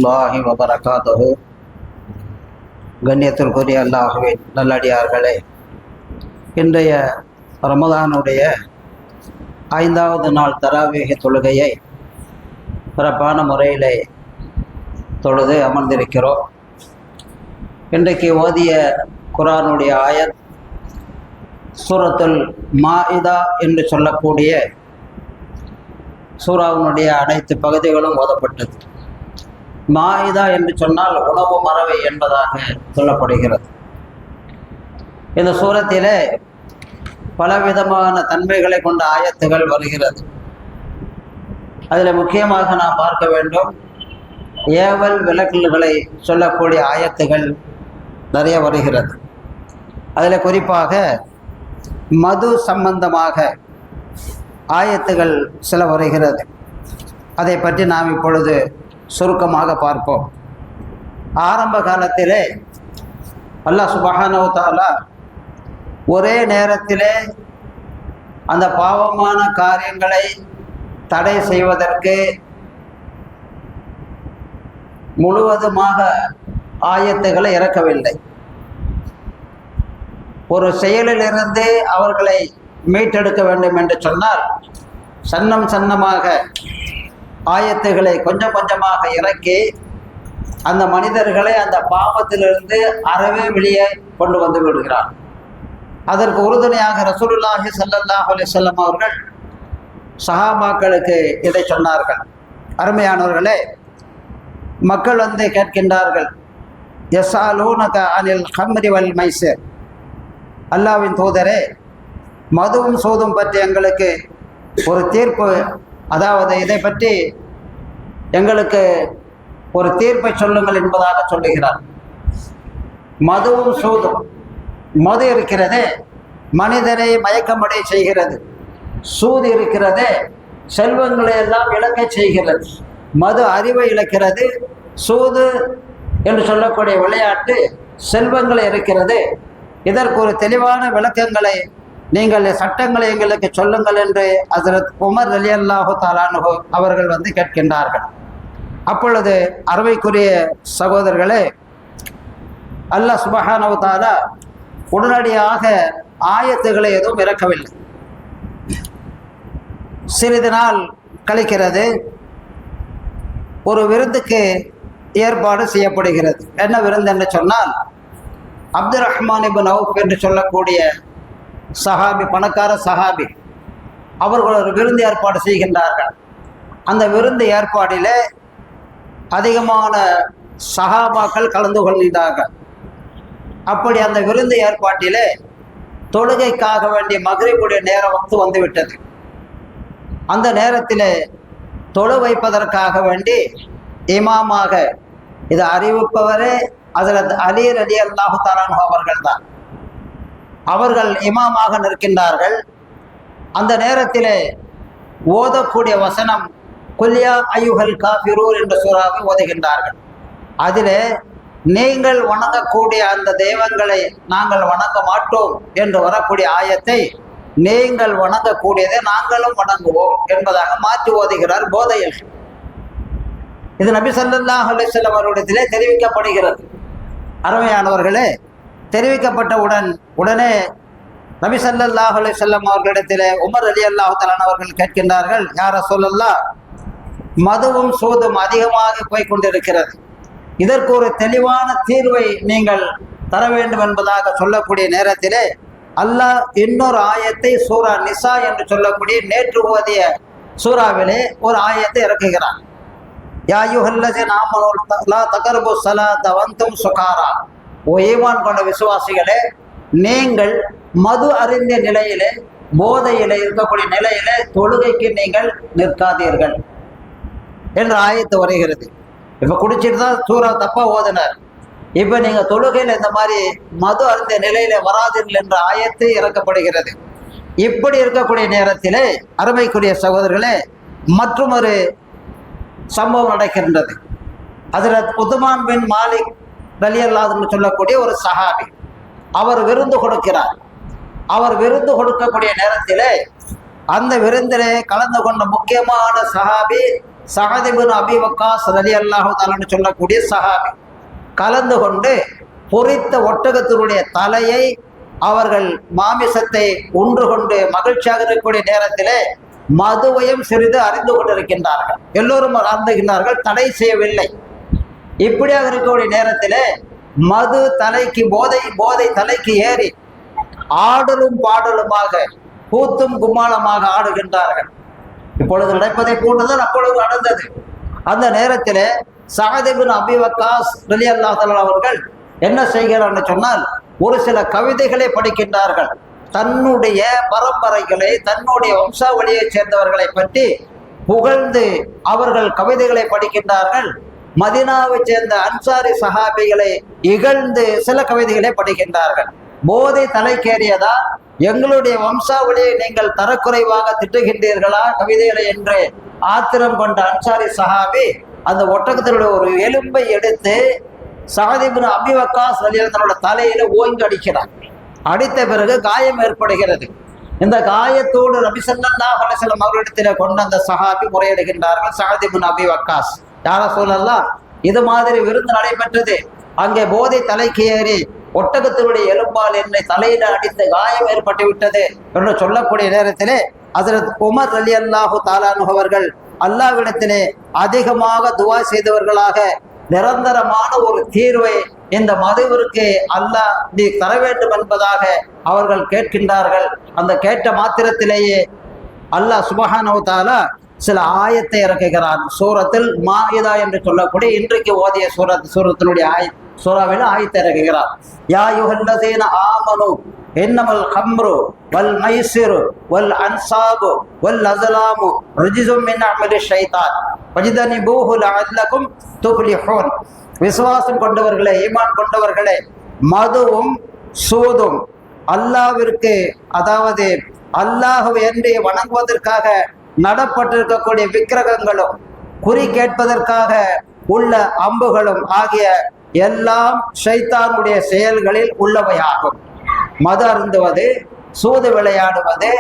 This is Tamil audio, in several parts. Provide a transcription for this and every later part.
வரஹ்மத்துல்லாஹி வபரகாத்துஹு. கண்ணியத்திற்குரிய அல்லாஹ்வின் நல்லடியார்களே, இன்றைய ரமதானுடைய 5வது நாள் தராவீஹ் தொழுகையை சிறப்பான முறையிலே தொழுது அமர்ந்திருக்கிறோம். இன்றைக்கு ஓதிய குர்ஆனுடைய ஆயத் சூரத்துல் மாஇதா என்று சொல்லக்கூடிய சூராவினுடைய அனைத்து பகுதிகளும் ஓதப்பட்டது. மாஇதா என்று சொன்னால் உணவு மறவை என்பதாக சொல்லப்படுகிறது. இந்த சூரத்திலே பலவிதமான தன்மைகளை கொண்ட ஆயத்துகள் வருகிறது. அதில் முக்கியமாக நாம் பார்க்க வேண்டும், ஏவல் விலக்கல்களை சொல்லக்கூடிய ஆயத்துகள் நிறைய வருகிறது. அதில் குறிப்பாக மது சம்பந்தமாக ஆயத்துகள் சில வருகிறது. அதை பற்றி நாம் இப்பொழுது சுருக்கமாக பார்ப்போம். ஆரம்ப காலத்திலே அல்லாஹ் சுப்ஹானஹு வ தஆலா ஒரே நேரத்திலே அந்த பாவமான காரியங்களை தடை செய்வதற்கு முழுவதுமாக ஆயத்துகளை இறக்கவில்லை. ஒரு செயலிலிருந்து அவர்களை மீட்டெடுக்க வேண்டும் என்று சொன்னால் சன்னம் சன்னமாக ஆயத்துகளை கொஞ்சம் கொஞ்சமாக இறக்கி அந்த மனிதர்களை அந்த பாவத்திலிருந்து அறவே வெளியே கொண்டு வந்து விடுகிறார். அதற்கு உறுதுணையாக ரசூலுல்லாஹி ஸல்லல்லாஹு அலைஹி வஸல்லம் அவர்கள் சஹாபாக்களுக்கு இதை சொன்னார்கள். அருமையானவர்களே, மக்கள் வந்து கேட்கின்றார்கள், யஸ்அலூனக அனில் ஹம்ரி வல் மைசிர், அல்லாஹ்வின் தூதரே, மதுவும் சூதும் பற்றி எங்களுக்கு ஒரு தீர்ப்பு, அதாவது இதை பற்றி எங்களுக்கு ஒரு தீர்ப்பை சொல்லுங்கள் என்பதாக சொல்லுகிறார். மதுவும் சூதும், மது இருக்கிறதே மனிதரை மயக்கமடை செய்கிறது, சூது இருக்கிறதே செல்வங்களை எல்லாம் இழக்க செய்கிறது. மது அறிவை இழக்கிறது, சூது என்று சொல்லக்கூடிய விளையாட்டு செல்வங்களை இருக்கிறது. இதற்கு ஒரு தெளிவான விளக்கங்களை நீங்கள் சட்டங்களை எங்களுக்கு சொல்லுங்கள் என்று ஹஜ்ரத் உமர் ரலியல்லாஹு தஆலா அன்ஹு அவர்கள் வந்து கேட்கின்றார்கள். அப்பொழுது அருமைக்குரிய சகோதரர்களே, அல்லாஹ் சுப்ஹானஹு வ தஆலா உடனடியாக ஆயத்துகளை எதுவும் இறக்கவில்லை. சிறிது நாள் கழிக்கிறது, ஒரு விருந்துக்கு ஏற்பாடு செய்யப்படுகிறது. என்ன விருந்து என்று சொன்னால், அப்துர் ரஹ்மான் இப்னு அவுஃப் என்று சொல்லக்கூடிய சஹாபி, பணக்கார சஹாபி, அவர்கள் ஒரு விருந்து ஏற்பாடு செய்கின்றார்கள். அந்த விருந்து ஏற்பாடிலே அதிகமான சஹாபாக்கள் கலந்து கொள்கின்றார்கள். அப்படி அந்த விருந்து ஏற்பாட்டிலே தொழுகைக்காக வேண்டிய மக்ரிபுடைய நேரம் வந்துவிட்டது. அந்த நேரத்தில் தொழு வைப்பதற்காக வேண்டி இமாமாக இதை அறிவிப்பவரே ஹஜ்ரத் அலி ரலியல்லாஹு தஆலா அன்ஹு அவர்கள் தான். அவர்கள் இமாமாக நிற்கின்றார்கள். அந்த நேரத்திலே ஓதக்கூடிய வசனம் குல்யா அய்யுஹல் காஃபிரூன் என்ற சூறாவை ஓதுகின்றார்கள். அதிலே நீங்கள் வணங்கக்கூடிய அந்த தெய்வங்களை நாங்கள் வணங்க மாட்டோம் என்று வரக்கூடிய ஆயத்தை நீங்கள் வணங்கக்கூடியதை நாங்களும் வணங்குவோம் என்பதாக மாற்றி ஓதுகிறார் போதையில். இது நபி ஸல்லல்லாஹு அலைஹி வஸல்லம் அவர்களிடத்திலே தெரிவிக்கப்படுகிறது. அருமையானவர்களே, தெரிவிக்கப்பட்ட உடனே நபி ஸல்லல்லாஹு அலைஹி வஸல்லம் அவர்களிடத்திலே உமர் ரலியல்லாஹு தஆலா அவர்கள் கேட்கின்றார்கள், யா ரசூலல்லாஹ், மதுவும் சூதும் அதிகமாக போய்கொண்டிருக்கிறது, இதற்கு ஒரு தெளிவான தீர்வை நீங்கள் தர வேண்டும் என்பதாக சொல்லக்கூடிய நேரத்திலே அல்லாஹ் இன்னொரு ஆயத்தை சூரா நிசா என்று சொல்லக்கூடிய நேற்று ஓதிய சூறாவிலே ஒரு ஆயத்தை இறக்குகிறார். யா அய்யுஹல்லஸீன ஆமனூ லா தக்ரபு ஸலாத வஅன்தும் சுகாரா, ஓ ஈமான் கொண்ட விசுவாசிகளே, நீங்கள் மது அருந்திய நிலையிலே, போதையிலே இருக்கக்கூடிய நிலையிலே தொழுகைக்கு நீங்கள் நிற்காதீர்கள் என்ற ஆயத்து வருகிறது. இப்போ குடிச்சிட்டு தான் சூறா தப்பா ஓதினார். இப்போ நீங்கள் தொழுகையில் இந்த மாதிரி மது அருந்திய நிலையில வராதீர்கள் என்ற ஆயத்து இறக்கப்படுகிறது. இப்படி இருக்கக்கூடிய நேரத்திலே அருமைக்குரிய சகோதரர்களே, மற்றொரு சம்பவம் நடக்கின்றது. ஹஜ்ரத் உத்மான் பின் மாலிக் ரலியல்லாஹு அன்ஹு சொல்லக்கூடிய ஒரு சஹாபி, அவர் விருந்து கொடுக்கிறார். அவர் விருந்து கொடுக்கக்கூடிய நேரத்திலே அந்த விருந்திலே கலந்து கொண்ட முக்கியமான சஹாபி சஅத் இப்னு அபீ வக்காஸ் ரலியல்லாஹு தஆலா சொல்லக்கூடிய சஹாபி கலந்து கொண்டு பொரித்த ஒட்டகத்தினுடைய தலையை அவர்கள் மாமிசத்தை உண்டு கொண்டு மகிழ்ச்சியாக இருக்கக்கூடிய நேரத்திலே மதுவையும் சிறிது அறிந்து கொண்டிருக்கின்றார்கள். எல்லோரும் அறிந்துகின்றார்கள், தடை செய்யவில்லை. இப்படியாக இருக்கக்கூடிய நேரத்திலே மது தலைக்கு போதை தலைக்கு ஏறி ஆடலும் பாடலுமாக கூத்தும் கும்மாளமாக ஆடுகின்றார்கள். இப்பொழுது நடப்பதை போன்றுதான் அப்பொழுது நடந்தது. அந்த நேரத்தில் சஅத் இப்னு அபீ வக்காஸ் ரலியல்லாஹு தஆலா அவர்கள் என்ன செய்கிறார்கள் சொன்னால், ஒரு சில கவிதைகளை படிக்கின்றார்கள். தன்னுடைய பரம்பரைகளை, தன்னுடைய வம்சாவளியைச் சேர்ந்தவர்களை பற்றி புகழ்ந்து அவர்கள் கவிதைகளை படிக்கின்றார்கள். மதீனாவை சேர்ந்த அன்சாரி சஹாபிகளை இகழ்ந்து சில கவிதைகளை படிக்கின்றார்கள். போதை தலைக்கேறியதா, எங்களுடைய வம்சாவளியை நீங்கள் தரக்குறைவாக திட்டுகின்றீர்களா கவிதைகளை என்று ஆத்திரம் கொண்ட அன்சாரி சஹாபி அந்த ஒட்டகத்தினுடைய ஒரு எலும்பை எடுத்து சஅத் இப்னு அபீ வக்காஸ் ரலியல்லாஹு தலையில ஓங்கி அடிக்கிறார். அடித்த பிறகு காயம் ஏற்படுகிறது. இந்த காயத்தோடு நபி ஸல்லல்லாஹு அலைஹி வஸல்லம் அவர்களிடத்தில் கொண்ட அந்த சஹாபி முறையிடுகின்றார்கள். சஅத் இப்னு அபீ வக்காஸ், யா ரசூலல்லாஹ், இது மாதிரி விருந்து நடைபெற்றது, அங்கே போதை தலைக்கு ஏறி ஒட்டகத்தினுடைய எலும்பால் என்னை தலையில அடித்து காயம் ஏற்பட்டு விட்டது என்று சொல்லக்கூடிய நேரத்திலே ஹஜ்ரத் உமர் ரலியல்லாஹு தஆலா அவர்கள் அல்லாஹ்விடத்திலே அதிகமாக துஆ செய்தவர்களாக நிரந்தரமான ஒரு தீர்வை இந்த மதுவிற்கு அல்லாஹ் நீ தர வேண்டும் என்பதாக அவர்கள் கேட்கின்றார்கள். அந்த கேட்ட மாத்திரத்திலேயே அல்லாஹ் சுப்ஹானஹு வ தஆலா சில ஆயத்தை இறக்குகிறான். சூரத்தில் மாஇதா என்று சொல்லக்கூடிய இன்றைக்கு ஓதிய சூரத்தினுடைய சூறாவில் ஆயத்தை இறக்குகிறார். யா அய்யுஹல்லதீன ஆமனு இன்னமல் கம்ரு வல் மைசிரு வல் அன்சாபு வல் அஸ்லாமு ரிஜ்ஸும் மின் அமலி ஷைத்தான் ஃபஜ்தனிபூஹு லஅல்லகும் துஃப்லிஹூன். விசுவாசம் கொண்டவர்களே, ஈமான் கொண்டவர்களே, மதுவும் சூதும் அல்லாஹ்விற்கு, அதாவது அல்லாஹ் என்று வணங்குவதற்காக நடப்பட்டிருக்கக்கூடிய விக்கிரகங்களும் குறி கேட்பதற்காக உள்ள அம்புகளும் ஆகிய எல்லாம் ஷைத்தானுடைய செயல்களில் உள்ளவையாகும். மது அருந்துவது, சூது விளையாடுவது,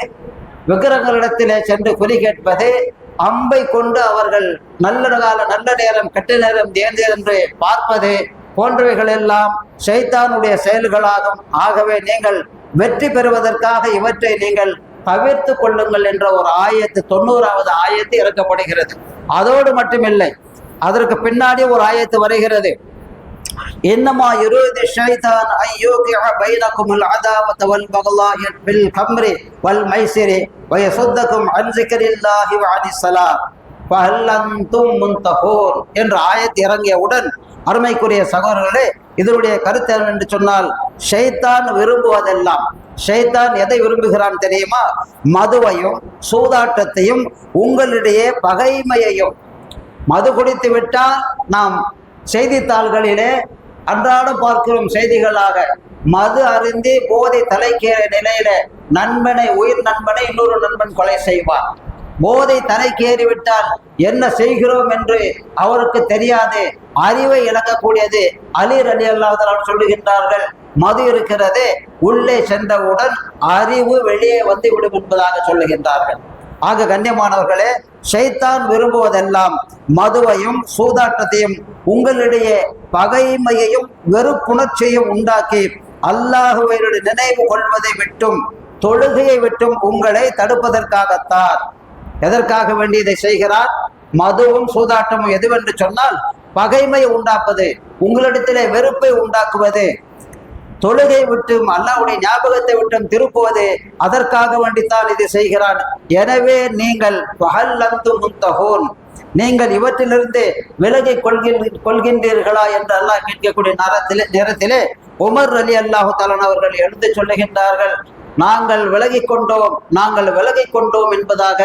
விக்கிரகங்களிடத்திலே சென்று குறி கேட்பது, அம்பை கொண்டு அவர்கள் நல்ல கால நல்ல நேரம் கெட்ட நேரம் தேர்ந்து என்று பார்ப்பது போன்றவைகள் எல்லாம் ஷைத்தானுடைய செயல்களாகும். ஆகவே நீங்கள் வெற்றி பெறுவதற்காக இவற்றை நீங்கள் தவிர்த்து கொள்ளுங்கள் என்ற ஒரு ஆயத்து, 90வது ஆயத்து இறக்கப்படுகிறது. அதோடு மட்டுமில்லை, அதற்கு பின்னாடி ஒரு ஆயத்து வருகிறது. இன்னமா யுரீது ஷைத்தான் அய்யூகிஅ பைனகுமுல் அதாவத வல் பக்லாஹ பில் கம்ரி வல் மைசிரி வயசுத்தகும் அன் ஸிக்ரில்லாஹி வ அனிஸ் ஸலாத் ஃபஹல் அன்தும் முன்தஹூன் என்ற ஆயத்து இறங்கியவுடன், அருமைக்குரிய சகோதரர்களே, இதனுடைய கருத்து என்று சொன்னால், ஷைத்தான் விரும்புவதெல்லாம், ஷைத்தான் எதை விரும்புகிறான் தெரியுமா? மதுவையும் சூதாட்டத்தையும் உங்களிடையே பகைமையையும். மது குடித்து விட்டால் நாம் செய்தித்தாள்களிலே அன்றாடம் பார்க்கிறோம் செய்திகளாக, மது அருந்தி போதை தலைக்கேற நிலையில நண்பனை, உயிர் நண்பனை இன்னொரு நண்பன் கொலை செய்வார். போதை தலைக்கேறிவிட்டால் என்ன செய்கிறோம் என்று அவருக்கு தெரியாது, அறிவை இழக்கக்கூடியது. அலி ரலியல்லாஹு தஆலா சொல்லுகின்றார்கள், மது இருக்கிறது, உள்ளே சென்றவுடன் அறிவு வெளியே வந்து விடும் என்பதாக சொல்லுகின்றார்கள். ஆக கண்ணியமானவர்களே, ஷைத்தான் விரும்புவதெல்லாம் மதுவையும் சூதாட்டத்தையும் உங்களிடையே பகைமையையும் வெறுப்புணர்ச்சியையும் உண்டாக்கி அல்லாஹ்வை நினைவு கொள்வதை விட்டும் தொழுகையை விட்டும் உங்களை தடுப்பதற்காகத்தான். எதற்காக வேண்டி இதை செய்கிறார்? மதுவும் சூதாட்டமும் எதுவென்று சொன்னால் பகைமையை உண்டாக்குவது, உங்களிடத்திலே வெறுப்பை உண்டாக்குவது, தொழுகை விட்டும் அல்லாஹ்வுடைய ஞாபகத்தை விட்டும் திருப்புவது, அதற்காக வேண்டித்தான் இது செய்கிறான். எனவே நீங்கள் ஃபஹல் அன்தும் முன்தஹூன், நீங்கள் இவற்றிலிருந்து விலகி கொள்கின்றீர்களா என்று அல்லாஹ் கேட்கக்கூடிய நேரத்திலே உமர் ரலியல்லாஹு தஆலா அவர்கள் எடுத்து சொல்லுகின்றார்கள், நாங்கள் விலகிக் கொண்டோம் என்பதாக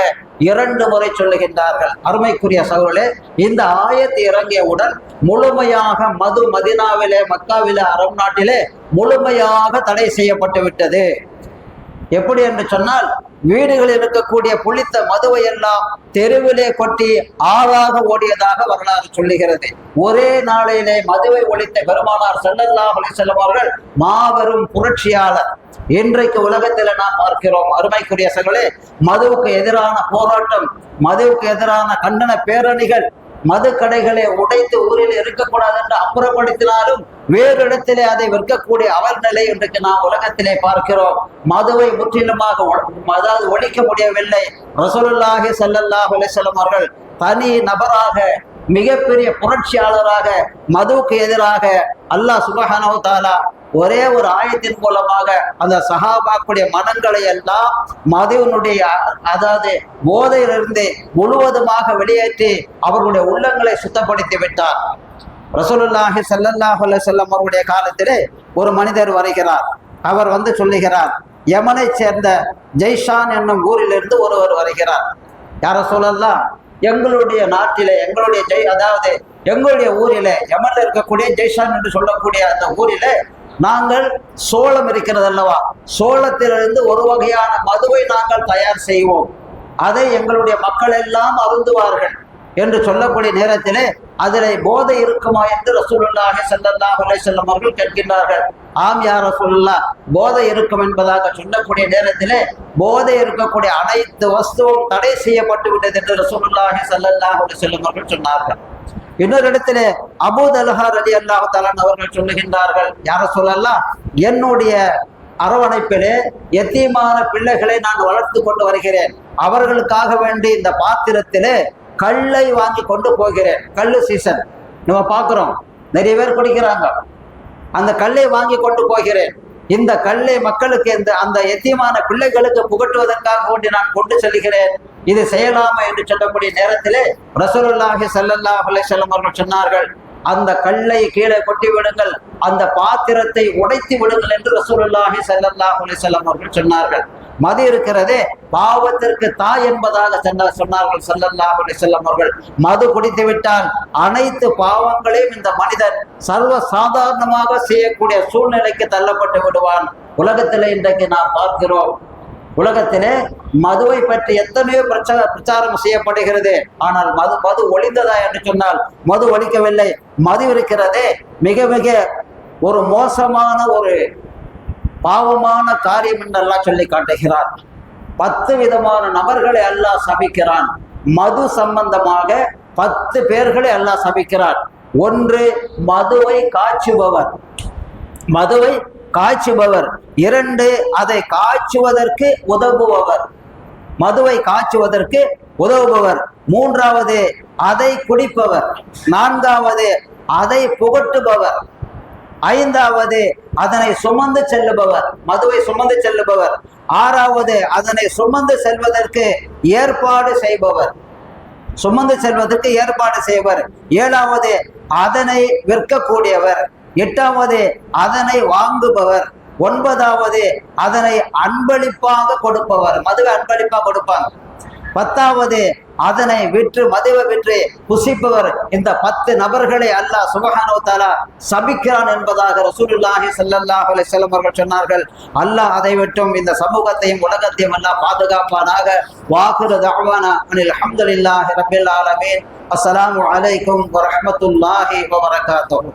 2 முறை சொல்லுகின்றார்கள். அருமைக்குரிய சகோதரர்களே, இந்த ஆயத்து இறங்கியவுடன் முழுமையாக மது மதீனாவிலே, மக்காவிலே, அரபு நாட்டிலே முழுமையாக தடை செய்யப்பட்டு விட்டது. எப்படி என்று சொன்னால், வீடுகளில் இருக்கக்கூடிய புளித்த மதுவை எல்லாம் தெருவிலே கொட்டி ஆறாக ஓடியதாக வரலாறு சொல்லுகிறது. ஒரே நாளிலே மதுவை ஒழித்த பெருமானார் ஸல்லல்லாஹு அலைஹி வஸல்லம் அவர்கள் மாபெரும் புரட்சியாளர். இன்றைக்கு உலகத்தில் நாம் பார்க்கிறோம் அருமைக்குரிய சகோதரர்களே, மதுவுக்கு எதிரான போராட்டம், மதுவுக்கு எதிரான கண்டன பேரணிகள், மது கடைகளை உடைத்து ஊரில் இருக்கக்கூடாது என்று அப்புறப்படுத்தினாலும் வேறு இடத்திலே அதை விற்கக்கூடிய அவர் நிலை இன்றைக்கு நாம் உலகத்திலே பார்க்கிறோம். மதுவை முற்றிலுமாக அதாவது ஒழிக்க முடியவில்லை. ரசூலுல்லாஹி ஸல்லல்லாஹு அலைஹி வஸல்லம் அவர்கள் தனி நபராக மிகப்பெரிய புரட்சியாளராக மதுவுக்கு எதிராக அல்லாஹ் சுப்ஹானஹு வ தஆலா ஒரே ஒரு ஆயத்தின் மூலமாக அந்த சஹாபாக்குடைய மனங்களை எல்லாம் மதுவினுடைய அதாவது போதையிலிருந்து முழுவதுமாக வெளியேற்றி அவர்களுடைய உள்ளங்களை சுத்தப்படுத்தி விட்டார். ரசூலுல்லாஹி ஸல்லல்லாஹு அலைஹி வஸல்லம் அவருடைய காலத்திலே ஒரு மனிதர் வருகிறார். அவர் வந்து சொல்லுகிறார், யமனை சேர்ந்த ஜெய்ஷான் என்னும் ஊரிலிருந்து ஒருவர் வருகிறார். யார சொல்லலாம், எங்களுடைய நாட்டிலே எங்களுடைய ஊரிலே யமன்ல இருக்கக்கூடிய ஜெய்ஷான் என்று சொல்லக்கூடிய அந்த ஊரிலே நாங்கள் சோளம் இருக்கிறது அல்லவா, சோளத்திலிருந்து ஒரு வகையான மதுவை நாங்கள் தயார் செய்வோம், அதை எங்களுடைய மக்கள் எல்லாம் அருந்துவார்கள் என்று சொல்லக்கூடிய நேரத்திலே அதிலே போதை இருக்குமா என்று ரசூலுல்லாஹி ஸல்லல்லாஹு அலைஹி வஸல்லம் அவர்கள் கேட்கின்றார்கள். ஆம் யா ரசூலுல்லாஹ், போதை இருக்கும் என்பதாக சொல்லக்கூடிய நேரத்திலே போதை இருக்கக்கூடிய அனைத்து வஸ்துவும் தடை செய்யப்பட்டு விட்டது என்று ரசூலுல்லாஹி ஸல்லல்லாஹு அலைஹி வஸல்லம் அவர்கள் சொன்னார்கள். இன்னொரு இடத்திலே அபூ தல்ஹா ரலியல்லாஹு தஆலா அவர்கள் சொல்லுகின்றார்கள், யா ரசூலல்லாஹ், என்னுடைய அரவணைப்பிலே யத்தீமான பிள்ளைகளை நான் வளர்த்து கொண்டு வருகிறேன், அவர்களுக்காக வேண்டி இந்த பாத்திரத்திலே கல்லை வாங்கி கொண்டு போகிறேன். கல்லு சீசன் நம்ம பார்க்கிறோம், நிறைய பேர் குடிக்கிறாங்க. அந்த கல்லை வாங்கி கொண்டு போகிறேன். இந்த கல்லை மக்களுக்கு அந்த எத்தியமான பிள்ளைகளுக்கு புகட்டுவதற்காக வேண்டி நான் கொண்டு செல்கிறேன், இது செய்யலாமா என்று சொல்லக்கூடிய நேரத்திலே ரசூலுல்லாஹி ஸல்லல்லாஹு அலைஹி வஸல்லம் அவர்கள் சொன்னார்கள், அந்த கல்லை கீழே கொட்டி விடுங்கள், அந்த பாத்திரத்தை உடைத்து விடுங்கள் என்று ரசூலுல்லாஹி ஸல்லல்லாஹு அலைஹி வஸல்லம் அவர்கள் சொன்னார்கள். மது இருக்கிறதே பாவத்திற்கு தாய் என்பதாக சொன்னார்கள் ஸல்லல்லாஹு அலைஹி வஸல்லம் அவர்கள். மது குடித்து விட்டால் அனைத்து பாவங்களையும் இந்த மனிதன் சர்வ சாதாரணமாக செய்யக்கூடிய சூழ்நிலைக்கு தள்ளப்பட்டு விடுவான். உலகத்திலே இன்றைக்கு நாம் பார்க்கிறோம், உலகத்திலே மதுவை பற்றி எத்தனையோ பிரச்சாரம் செய்யப்படுகிறது. ஆனால் மது ஒழிந்ததா என்று சொன்னால் மது ஒழிக்கவில்லை. மது இருக்கிறதே மிக மிக ஒரு மோசமான ஒரு பாவமான காரியம் என்று அல்லாஹ் சொல்லி காட்டுகிறார். 10 விதமான நபர்களை அல்லாஹ் சபிக்கிறான். மது சம்பந்தமாக 10 பேர்களை அல்லாஹ் சபிக்கிறான். 1, மதுவை காய்ச்சுபவர், 2, அதை காய்ச்சுவதற்கு உதவுபவர், மதுவை காய்ச்சுவதற்கு உதவுபவர், 3வது அதை குடிப்பவர், 4வது அதை புகட்டுபவர், 5வது அதனை சுமந்து செல்லுபவர், மதுவை சுமந்து செல்லுபவர், 6வது அதனை சுமந்து செல்வதற்கு ஏற்பாடு செய்பவர், 7வது அதனை விற்கக்கூடியவர், 8வது அதனை வாங்குபவர், 9வது அதனை அன்பளிப்பாக கொடுப்பவர், மதுவை அன்பளிப்பாக கொடுப்பாங்க, 10வது அதனை மதுவை விற்று புசிப்பவர். இந்த 10 நபர்களை அல்லாஹ் சுப்ஹானஹு வ தஆலா சபிக்கிறான் என்பதாக ரசூலுல்லாஹி ஸல்லல்லாஹு அலைஹி வஸல்லம் அவர்கள் சொன்னார்கள். அல்லாஹ் அதை விட்டும் இந்த சமூகத்தையும் உலகத்தையும் அல்லாஹ் பாதுகாப்பானாக. வாகிரு தஅவானா அனில் ஹம்துலில்லாஹி ரப்பில் ஆலமீன். அஸ்ஸலாமு அலைக்கும் வ ரஹ்மத்துல்லாஹி வ பரகாத்துஹு.